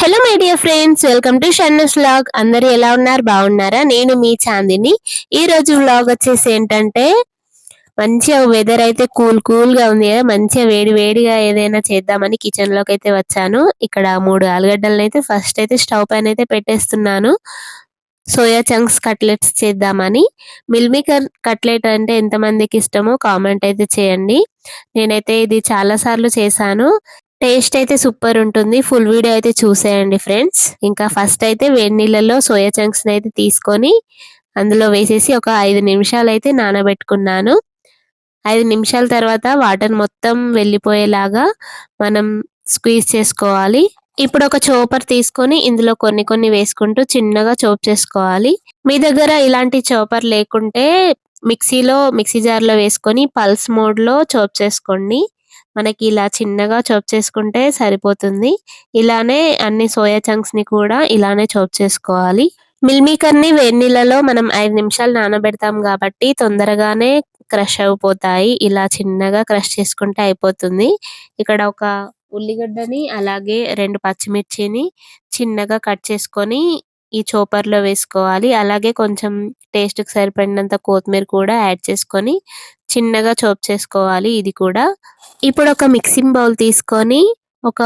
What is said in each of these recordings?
Hello my dear friends, welcome to షన్నస్ vlog. అందరూ ఎలా ఉన్నారు? బాగున్నారా? నేను మీ చాందిని. ఈ రోజు వ్లాగ్ వచ్చేసి ఏంటంటే మంచిగా వెదర్ అయితే కూల్గా ఉంది కదా, మంచిగా వేడి వేడిగా ఏదైనా చేద్దామని కిచెన్ లోకి అయితే వచ్చాను. ఇక్కడ 3 ఆలుగడ్డలను అయితే ఫస్ట్ అయితే స్టవ్ పైన అయితే పెట్టేస్తున్నాను. సోయా చంక్స్ కట్లెట్స్ చేద్దామని. మిల్ మేకర్ కట్లెట్ అంటే ఎంతమందికి ఇష్టమో కామెంట్ అయితే చేయండి. నేనైతే ఇది చాలా సార్లు చేశాను. టేస్ట్ అయితే సూపర్ ఉంటుంది. ఫుల్ వీడియో అయితే చూసేయండి ఫ్రెండ్స్. ఇంకా ఫస్ట్ అయితే వేడి నీళ్ళలో సోయా చంక్స్ అయితే తీసుకొని అందులో వేసేసి ఒక 5 నిమిషాలు అయితే నానబెట్టుకున్నాను. 5 నిమిషాల తర్వాత వాటర్ మొత్తం వెళ్ళిపోయేలాగా మనం స్క్వీజ్ చేసుకోవాలి. ఇప్పుడు ఒక చోపర్ తీసుకొని ఇందులో కొన్ని వేసుకుంటూ చిన్నగా చాప్ చేసుకోవాలి. మీ దగ్గర ఇలాంటి చాపర్ లేకుంటే మిక్సీ జార్లో వేసుకొని పల్స్ మోడ్లో చాప్ చేసుకోండి. మనకి ఇలా చిన్నగా చాప్ చేసుకుంటే సరిపోతుంది. ఇలానే అన్ని సోయా చంక్స్ ని కూడా ఇలానే చాప్ చేసుకోవాలి. మిల్ మేకర్ ని వేడి నీళ్ళలో మనం 5 నిమిషాలు నానబెడతాం కాబట్టి తొందరగానే క్రష్ అయిపోతాయి. ఇలా చిన్నగా క్రష్ చేసుకుంటే అయిపోతుంది. ఇక్కడ ఒక ఉల్లిగడ్డని అలాగే 2 పచ్చిమిర్చిని చిన్నగా కట్ చేసుకొని ఈ చాపర్ లో వేసుకోవాలి. అలాగే కొంచెం టేస్ట్ కి సరిపడినంత కొత్తిమీర కూడా యాడ్ చేసుకొని చిన్నగా చాప్ చేసుకోవాలి. ఇది కూడా ఇప్పుడు ఒక మిక్సింగ్ బౌల్ తీసుకొని ఒక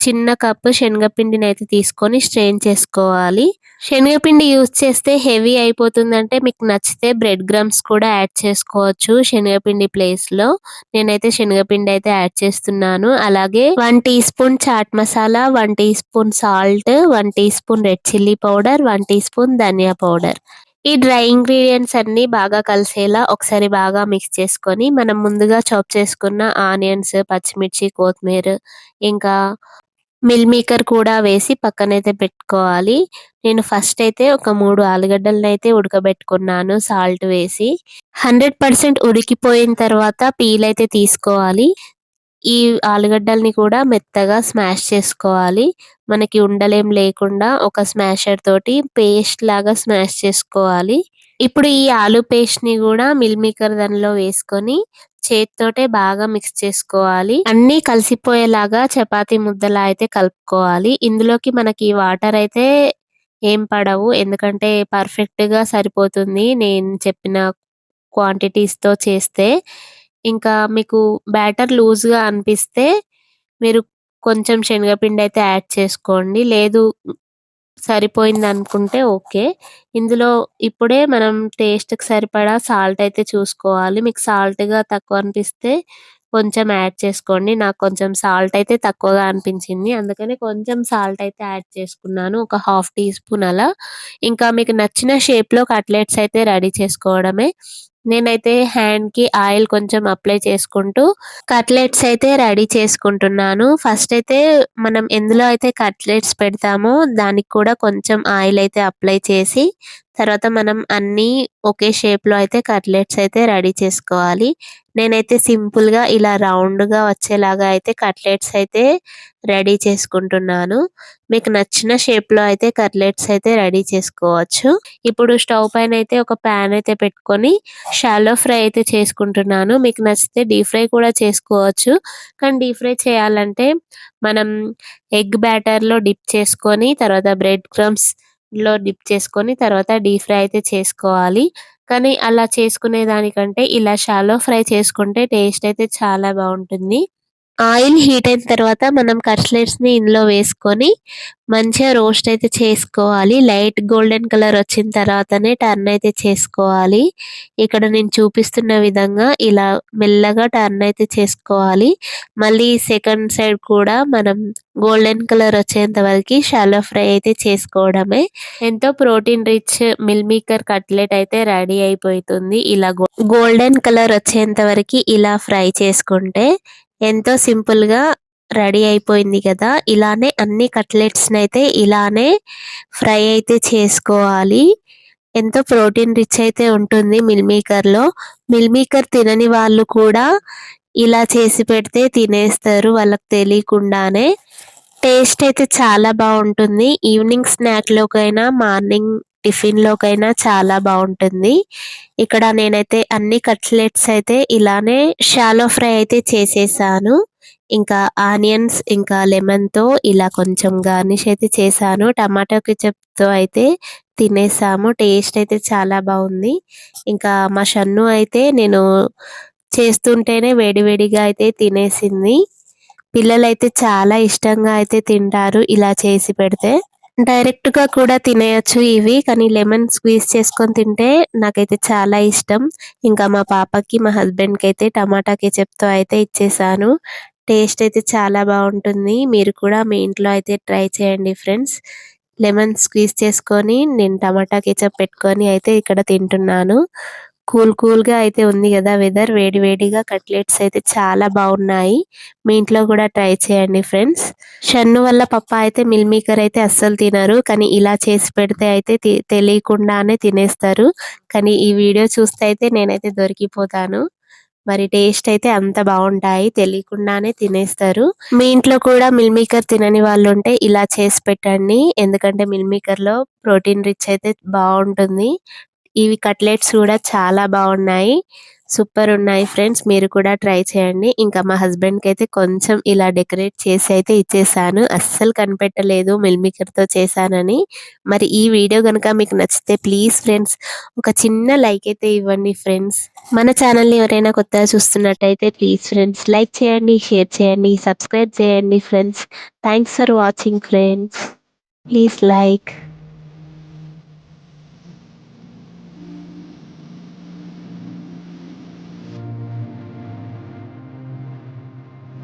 చిన్న కప్పు శనగపిండిని అయితే తీసుకొని స్ట్రెయిన్ చేసుకోవాలి. శనగపిండి యూజ్ చేస్తే హెవీ అయిపోతుందంటే మీకు నచ్చితే బ్రెడ్ గ్రమ్స్ కూడా యాడ్ చేసుకోవచ్చు శనగపిండి ప్లేస్ లో. నేనైతే శనగపిండి అయితే యాడ్ చేస్తున్నాను. అలాగే 1 teaspoon chaat masala, 1 teaspoon salt, 1 teaspoon red chilli powder, 1 teaspoon dhaniya powder. ఈ డ్రై ఇంగ్రీడియంట్స్ అన్ని బాగా కలిసేలా ఒకసారి బాగా మిక్స్ చేసుకొని మనం ముందుగా చాప్ చేసుకున్న ఆనియన్స్, పచ్చిమిర్చి, కొత్తిమీర ఇంకా మిల్ మేకర్ కూడా వేసి పక్కనైతే పెట్టుకోవాలి. నేను ఫస్ట్ అయితే ఒక 3 ఆలుగడ్డలను అయితే ఉడకబెట్టుకున్నాను సాల్ట్ వేసి. 100% ఉడికిపోయిన తర్వాత పీల్ అయితే తీసుకోవాలి. ఈ ఆలుగడ్డల్ని కూడా మెత్తగా స్మాష్ చేసుకోవాలి. మనకి ఉండలేం లేకుండా ఒక స్మాషర్ తోటి పేస్ట్ లాగా స్మాష్ చేసుకోవాలి. ఇప్పుడు ఈ ఆలు పేస్ట్ ని కూడా మిల్ మేకర్ దానిలో వేసుకొని చేతితోటే బాగా మిక్స్ చేసుకోవాలి. అన్నీ కలిసిపోయేలాగా చపాతీ ముద్దలా అయితే కలుపుకోవాలి. ఇందులోకి మనకి వాటర్ అయితే ఏం పడవు, ఎందుకంటే పర్ఫెక్ట్ గా సరిపోతుంది నేను చెప్పిన క్వాంటిటీస్ తో చేస్తే. ఇంకా మీకు బ్యాటర్ లూజ్ గా అనిపిస్తే మీరు కొంచెం శనగపిండి అయితే యాడ్ చేసుకోండి. లేదు సరిపోయింది అనుకుంటే ఓకే. ఇందులో ఇప్పుడే మనం టేస్ట్ కి సరిపడా సాల్ట్ అయితే చూసుకోవాలి. మీకు సాల్ట్ గా తక్కువ అనిపిస్తే కొంచెం యాడ్ చేసుకోండి. నాకు కొంచెం సాల్ట్ అయితే తక్కువగా అనిపించింది. అందుకని కొంచెం సాల్ట్ అయితే యాడ్ చేసుకున్నాను. ఒక హాఫ్ టీ స్పూన్ అలా. ఇంకా మీకు నచ్చిన షేప్ లో కట్లెట్స్ అయితే రెడీ చేసుకోవడమే. నేనైతే హ్యాండ్ కి ఆయిల్ కొంచెం అప్లై చేసుకుంటూ కట్లెట్స్ అయితే రెడీ చేసుకుంటున్నాను. ఫస్ట్ అయితే మనం ఎందులో అయితే కట్లెట్స్ పెడతామో దానికి కూడా కొంచెం ఆయిల్ అయితే అప్లై చేసి తర్వాత మనం అన్నీ ఒకే షేప్ లో అయితే కట్లెట్స్ అయితే రెడీ చేసుకోవాలి. నేనైతే సింపుల్ గా ఇలా రౌండ్ గా వచ్చేలాగా అయితే కట్లెట్స్ అయితే రెడీ చేసుకుంటున్నాను. మీకు నచ్చిన షేప్ లో అయితే కట్లెట్స్ అయితే రెడీ చేసుకోవచ్చు. ఇప్పుడు స్టవ్ పైన అయితే ఒక పాన్ అయితే పెట్టుకొని షాలో ఫ్రై అయితే చేసుకుంటున్నాను. మీకు నచ్చితే డీప్ ఫ్రై కూడా చేసుకోవచ్చు. కానీ డీప్ ఫ్రై చేయాలంటే మనం ఎగ్ బ్యాటర్ లో డిప్ చేసుకొని తర్వాత బ్రెడ్ క్రమ్స్ లో డిప్ చేసుకొని తర్వాత డీప్ ఫ్రై అయితే చేసుకోవాలి. కానీ అలా చేసుకునే దానికంటే ఇలా షాలో ఫ్రై చేసుకుంటే టేస్ట్ అయితే చాలా బాగుంటుంది. ఆయిల్ హీట్ అయిన తర్వాత మనం కట్లెట్స్ ని ఇందులో వేసుకొని మంచిగా రోస్ట్ అయితే చేసుకోవాలి. లైట్ గోల్డెన్ కలర్ వచ్చిన తర్వాతనే టర్న్ అయితే చేసుకోవాలి. ఇక్కడ నేను చూపిస్తున్న విధంగా ఇలా మెల్లగా టర్న్ అయితే చేసుకోవాలి. మళ్ళీ సెకండ్ సైడ్ కూడా మనం గోల్డెన్ కలర్ వచ్చేంత వరకు షాలో ఫ్రై అయితే చేసుకోవడమే. ఎంతో protein rich meal maker cutlet అయితే రెడీ అయిపోతుంది. ఇలా గోల్డెన్ కలర్ వచ్చేంత వరకు ఇలా ఫ్రై చేసుకుంటే ఎంతో సింపుల్ గా రెడీ అయిపోయింది కదా. ఇలానే అన్ని కట్లెట్స్ అయితే ఇలానే ఫ్రై అయితే చేసుకోవాలి. ఎంతో ప్రోటీన్ రిచ్ అయితే ఉంటుంది మిల్ మేకర్ లో. మిల్ మేకర్ తినని వాళ్ళు కూడా ఇలా చేసి పెడితే తినేస్తారు వాళ్ళకి తెలియకుండానే. టేస్ట్ అయితే చాలా బాగుంటుంది. ఈవినింగ్ స్నాక్ లోకైనా మార్నింగ్ టిఫిన్ లోకైనా చాలా బాగుంటుంది. ఇక్కడ నేనైతే అన్ని కట్లెట్స్ అయితే ఇలానే షాలో ఫ్రై అయితే చేసేసాను. ఇంకా ఆనియన్స్, ఇంకా లెమన్‌తో ఇలా కొంచెం గార్నిష్ అయితే చేశాను. టమాటో కెచప్‌తో అయితే తినేసాము. టేస్ట్ అయితే చాలా బావుంది. ఇంకా మా షన్ను అయితే నేను చేస్తుంటేనే వేడి వేడిగా అయితే తినేసింది. పిల్లలైతే చాలా ఇష్టంగా అయితే తింటారు ఇలా చేసి పెడితే. డైరెక్ట్‌గా కూడా తినేయొచ్చు ఇవి. కానీ లెమన్ స్క్వీజ్ చేసుకొని తింటే నాకైతే చాలా ఇష్టం. ఇంకా మా పాపకి, మా హస్బెండ్‌కైతే టమాటా కెచప్‌తో అయితే ఇచ్చేసాను. టేస్ట్ అయితే చాలా బావుంటుంది. మీరు కూడా మీ ఇంట్లో అయితే ట్రై చేయండి ఫ్రెండ్స్. లెమన్ స్క్వీజ్ చేసుకొని నేను టమాటా కెచప్ పెట్టుకొని అయితే ఇక్కడ తింటున్నాను. కూల్‌గా అయితే ఉంది గదా! వెదర్ వేడి వేడిగా కట్లెట్స్ అయితే చాలా బావున్నాయి. మీ ఇంట్లో కూడా ట్రై చేయండి ఫ్రెండ్స్. షన్ను వాళ్ళ పప్పా అయితే మిల్ మేకర్ అయితే అస్సలు తినరు. కానీ ఇలా చేసి పెడితే అయితే తెలియకుండానే తినేస్తారు. కానీ ఈ వీడియో చూస్తే అయితే నేనైతే దొరికిపోతాను. మరి టేస్ట్ అయితే అంత బావుంటాయి. తెలియకుండానే తినేస్తారు. మీ ఇంట్లో కూడా మిల్ మేకర్ తినని వాళ్ళుంటే ఇలా చేసి పెట్టండి. ఎందుకంటే మిల్ మేకర్‌లో ప్రోటీన్ రిచ్ అయితే బావుంటుంది. ఇవి కట్లెట్స్ కూడా చాలా బావున్నాయి. సూపరున్నాయి ఫ్రెండ్స్. మీరు కూడా ట్రై చేయండి. ఇంకా మా హస్బెండ్‌కైతే కొంచెం ఇలా డెకరేట్ చేసి అయితే ఇచ్చేసాను. అస్సలు కనిపెట్టలేదు మిల్ మేకర్‌తో చేశానని. మరి ఈ వీడియో గనుక మీకు నచ్చితే ప్లీజ్ ఫ్రెండ్స్ ఒక చిన్న లైక్ అయితే ఇవ్వండి ఫ్రెండ్స్. మన ఛానల్‌ని ఎవరైనా కొత్తగా చూస్తున్నట్టయితే ప్లీజ్ ఫ్రెండ్స్ లైక్ చేయండి, షేర్ చేయండి, సబ్స్క్రైబ్ చేయండి friends. Thanks for watching friends. Please like.